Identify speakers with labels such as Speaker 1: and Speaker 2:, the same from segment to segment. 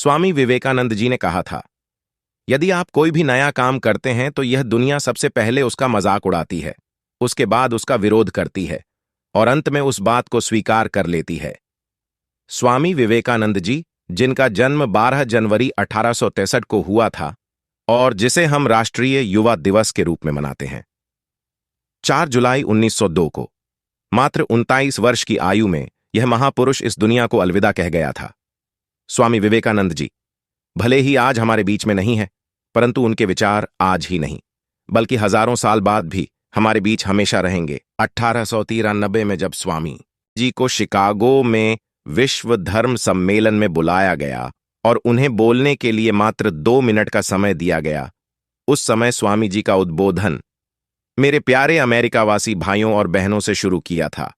Speaker 1: स्वामी विवेकानंद जी ने कहा था, यदि आप कोई भी नया काम करते हैं तो यह दुनिया सबसे पहले उसका मजाक उड़ाती है, उसके बाद उसका विरोध करती है और अंत में उस बात को स्वीकार कर लेती है। स्वामी विवेकानंद जी, जिनका जन्म 12 जनवरी 1863 को हुआ था और जिसे हम राष्ट्रीय युवा दिवस के रूप में मनाते हैं, 4 जुलाई 1902 को मात्र 29 वर्ष की आयु में यह महापुरुष इस दुनिया को अलविदा कह गया था। स्वामी विवेकानंद जी भले ही आज हमारे बीच में नहीं है, परंतु उनके विचार आज ही नहीं बल्कि हजारों साल बाद भी हमारे बीच हमेशा रहेंगे। 1893 में जब स्वामी जी को शिकागो में विश्व धर्म सम्मेलन में बुलाया गया और उन्हें बोलने के लिए मात्र 2 मिनट का समय दिया गया, उस समय स्वामी जी का उद्बोधन मेरे प्यारे अमेरिकावासी भाइयों और बहनों से शुरू किया था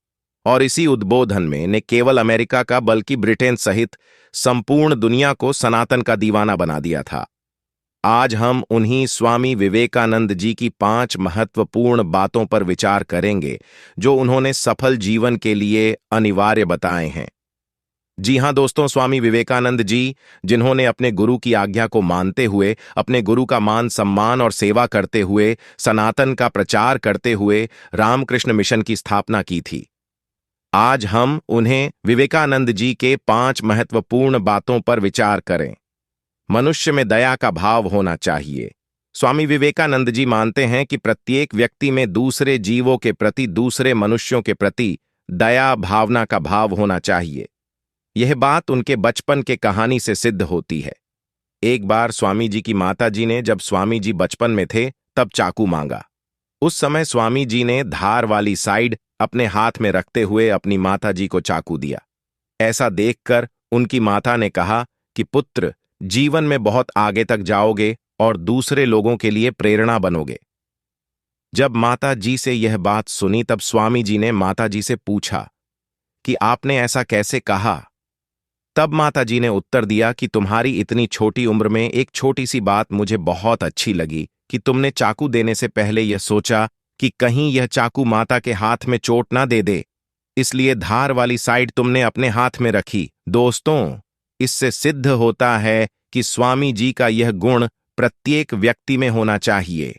Speaker 1: और इसी उद्बोधन में ने केवल अमेरिका का बल्कि ब्रिटेन सहित संपूर्ण दुनिया को सनातन का दीवाना बना दिया था। आज हम उन्हीं स्वामी विवेकानंद जी की 5 महत्वपूर्ण बातों पर विचार करेंगे जो उन्होंने सफल जीवन के लिए अनिवार्य बताए हैं। जी हां दोस्तों, स्वामी विवेकानंद जी, जिन्होंने अपने गुरु की आज्ञा को मानते हुए, अपने गुरु का मान सम्मान और सेवा करते हुए, सनातन का प्रचार करते हुए रामकृष्ण मिशन की स्थापना की थी। आज हम उन्हें विवेकानंद जी के 5 महत्वपूर्ण बातों पर विचार करें। मनुष्य में दया का भाव होना चाहिए। स्वामी विवेकानंद जी मानते हैं कि प्रत्येक व्यक्ति में दूसरे जीवों के प्रति, दूसरे मनुष्यों के प्रति दया भावना का भाव होना चाहिए। यह बात उनके बचपन के कहानी से सिद्ध होती है। एक बार स्वामी जी की माता जी ने, जब स्वामी जी बचपन में थे, तब चाकू मांगा। उस समय स्वामी जी ने धार वाली साइड अपने हाथ में रखते हुए अपनी माता जी को चाकू दिया। ऐसा देखकर उनकी माता ने कहा कि पुत्र, जीवन में बहुत आगे तक जाओगे और दूसरे लोगों के लिए प्रेरणा बनोगे। जब माता जी से यह बात सुनी, तब स्वामी जी ने माता जी से पूछा कि आपने ऐसा कैसे कहा? तब माता जी ने उत्तर दिया कि तुम्हारी इतनी छोटी उम्र में एक छोटी सी बात मुझे बहुत अच्छी लगी कि तुमने चाकू देने से पहले यह सोचा कि कहीं यह चाकू माता के हाथ में चोट ना दे दे, इसलिए धार वाली साइड तुमने अपने हाथ में रखी। दोस्तों, इससे सिद्ध होता है कि स्वामी जी का यह गुण प्रत्येक व्यक्ति में होना चाहिए।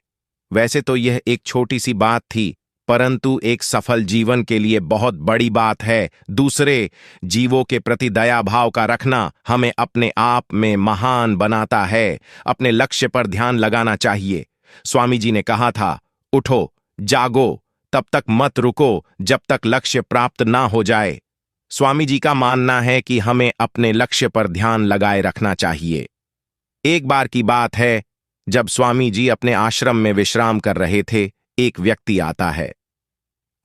Speaker 1: वैसे तो यह एक छोटी सी बात थी, परंतु एक सफल जीवन के लिए बहुत बड़ी बात है। दूसरे जीवों के प्रति दया भाव का रखना हमें अपने आप में महान बनाता है। अपने लक्ष्य पर ध्यान लगाना चाहिए। स्वामी जी ने कहा था, उठो, जागो, तब तक मत रुको जब तक लक्ष्य प्राप्त ना हो जाए। स्वामी जी का मानना है कि हमें अपने लक्ष्य पर ध्यान लगाए रखना चाहिए। एक बार की बात है, जब स्वामी जी अपने आश्रम में विश्राम कर रहे थे, एक व्यक्ति आता है।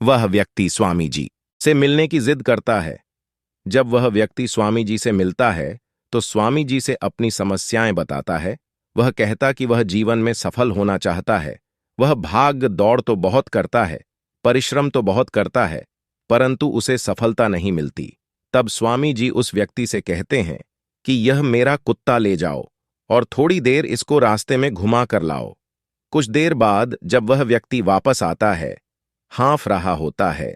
Speaker 1: वह व्यक्ति स्वामी जी से मिलने की जिद करता है। जब वह व्यक्ति स्वामी जी से मिलता है तो स्वामी जी से अपनी समस्याएं बताता है। वह कहता कि वह जीवन में सफल होना चाहता है। वह भाग दौड़ तो बहुत करता है, परिश्रम तो बहुत करता है, परंतु उसे सफलता नहीं मिलती। तब स्वामी जी उस व्यक्ति से कहते हैं कि यह मेरा कुत्ता ले जाओ और थोड़ी देर इसको रास्ते में घुमा कर लाओ। कुछ देर बाद जब वह व्यक्ति वापस आता है, हाँफ रहा होता है।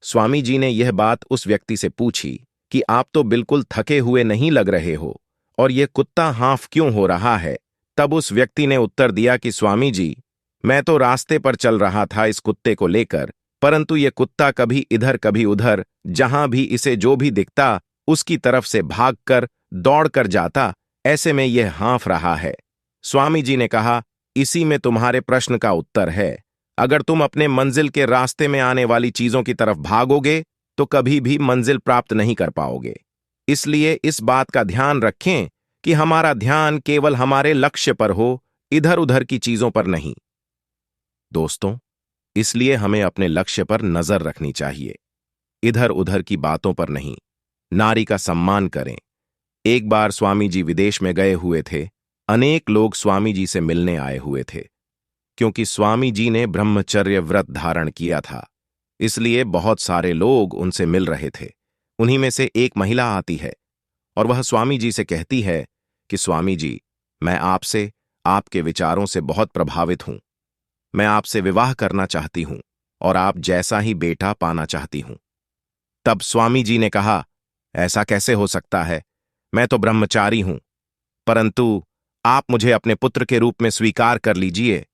Speaker 1: स्वामी जी ने यह बात उस व्यक्ति से पूछी कि आप तो बिल्कुल थके हुए नहीं लग रहे हो और यह कुत्ता हाँफ क्यों हो रहा है? तब उस व्यक्ति ने उत्तर दिया कि स्वामी जी, मैं तो रास्ते पर चल रहा था इस कुत्ते को लेकर, परंतु यह कुत्ता कभी इधर कभी उधर, जहां भी इसे जो भी दिखता उसकी तरफ से भागकर दौड़कर जाता। ऐसे में यह हाँफ रहा है। स्वामी जी ने कहा, इसी में तुम्हारे प्रश्न का उत्तर है। अगर तुम अपने मंजिल के रास्ते में आने वाली चीजों की तरफ भागोगे तो कभी भी मंजिल प्राप्त नहीं कर पाओगे। इसलिए इस बात का ध्यान रखें कि हमारा ध्यान केवल हमारे लक्ष्य पर हो, इधर उधर की चीजों पर नहीं। दोस्तों, इसलिए हमें अपने लक्ष्य पर नजर रखनी चाहिए, इधर उधर की बातों पर नहीं। नारी का सम्मान करें। एक बार स्वामी जी विदेश में गए हुए थे। अनेक लोग स्वामी जी से मिलने आए हुए थे। क्योंकि स्वामी जी ने ब्रह्मचर्य व्रत धारण किया था, इसलिए बहुत सारे लोग उनसे मिल रहे थे। उन्हीं में से एक महिला आती है और वह स्वामी जी से कहती है कि स्वामी जी, मैं आपसे, आपके विचारों से बहुत प्रभावित हूं। मैं आपसे विवाह करना चाहती हूं और आप जैसा ही बेटा पाना चाहती हूं। तब स्वामी जी ने कहा, ऐसा कैसे हो सकता है? मैं तो ब्रह्मचारी हूं। परंतु आप मुझे अपने पुत्र के रूप में स्वीकार कर लीजिए,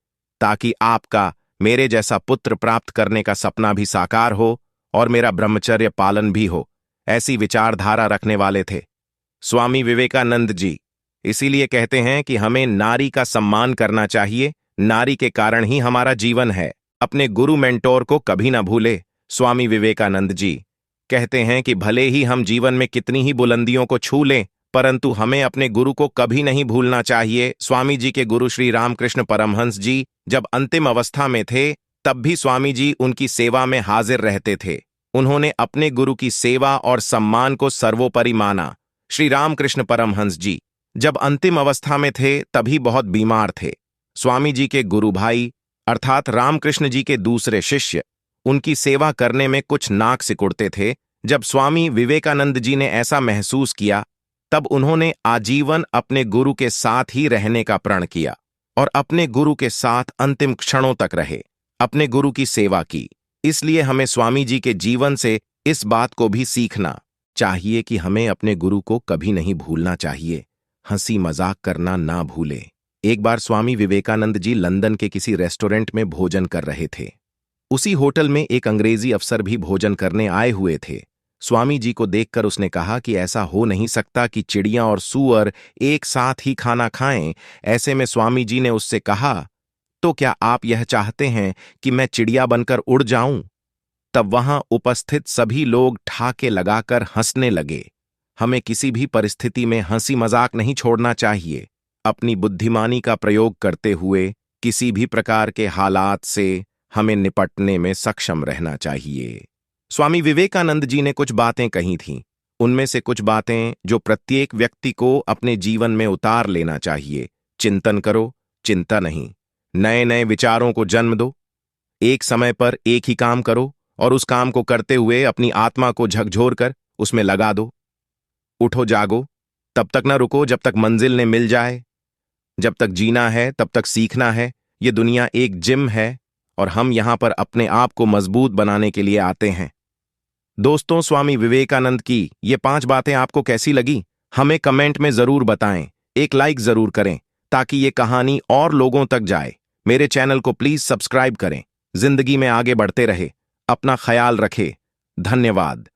Speaker 1: ताकि आपका मेरे जैसा पुत्र प्राप्त करने का सपना भी साकार हो और मेरा ब्रह्मचर्य पालन भी हो। ऐसी विचारधारा रखने वाले थे स्वामी विवेकानंद जी। इसीलिए कहते हैं कि हमें नारी का सम्मान करना चाहिए, नारी के कारण ही हमारा जीवन है। अपने गुरु मेंटोर को कभी ना भूले। स्वामी विवेकानंद जी कहते हैं कि भले ही हम जीवन में कितनी ही बुलंदियों को छू लें, परंतु हमें अपने गुरु को कभी नहीं भूलना चाहिए। स्वामी जी के गुरु श्री रामकृष्ण परमहंस जी जब अंतिम अवस्था में थे, तब भी स्वामी जी उनकी सेवा में हाजिर रहते थे। उन्होंने अपने गुरु की सेवा और सम्मान को सर्वोपरि माना। श्री रामकृष्ण परमहंस जी जब अंतिम अवस्था में थे, तभी बहुत बीमार थे। स्वामी जी के गुरु भाई अर्थात रामकृष्ण जी के दूसरे शिष्य उनकी सेवा करने में कुछ नाक सिकुड़ते थे। जब स्वामी विवेकानंद जी ने ऐसा महसूस किया, तब उन्होंने आजीवन अपने गुरु के साथ ही रहने का प्रण किया और अपने गुरु के साथ अंतिम क्षणों तक रहे, अपने गुरु की सेवा की। इसलिए हमें स्वामी जी के जीवन से इस बात को भी सीखना चाहिए कि हमें अपने गुरु को कभी नहीं भूलना चाहिए, हंसी मजाक करना ना भूले। एक बार स्वामी विवेकानंद जी लंदन के किसी रेस्टोरेंट में भोजन कर रहे थे। उसी होटल में एक अंग्रेजी अफसर भी भोजन करने आए हुए थे। स्वामी जी को देखकर उसने कहा कि ऐसा हो नहीं सकता कि चिड़िया और सूअर एक साथ ही खाना खाएं। ऐसे में स्वामी जी ने उससे कहा, तो क्या आप यह चाहते हैं कि मैं चिड़िया बनकर उड़ जाऊं? तब वहां उपस्थित सभी लोग ठाके लगाकर हंसने लगे। हमें किसी भी परिस्थिति में हंसी मजाक नहीं छोड़ना चाहिए। अपनी बुद्धिमानी का प्रयोग करते हुए किसी भी प्रकार के हालात से हमें निपटने में सक्षम रहना चाहिए। स्वामी विवेकानंद जी ने कुछ बातें कही थीं। उनमें से कुछ बातें जो प्रत्येक व्यक्ति को अपने जीवन में उतार लेना चाहिए। चिंतन करो, चिंता नहीं। नए नए विचारों को जन्म दो। एक समय पर एक ही काम करो और उस काम को करते हुए अपनी आत्मा को झकझोर कर उसमें लगा दो। उठो जागो, तब तक न रुको जब तक मंजिल ने मिल जाए। जब तक जीना है तब तक सीखना है। ये दुनिया एक जिम है और हम यहां पर अपने आप को मजबूत बनाने के लिए आते हैं। दोस्तों, स्वामी विवेकानंद की ये 5 बातें आपको कैसी लगी, हमें कमेंट में जरूर बताएं। एक लाइक जरूर करें ताकि ये कहानी और लोगों तक जाए। मेरे चैनल को प्लीज सब्सक्राइब करें। जिंदगी में आगे बढ़ते रहे, अपना ख्याल रखें। धन्यवाद।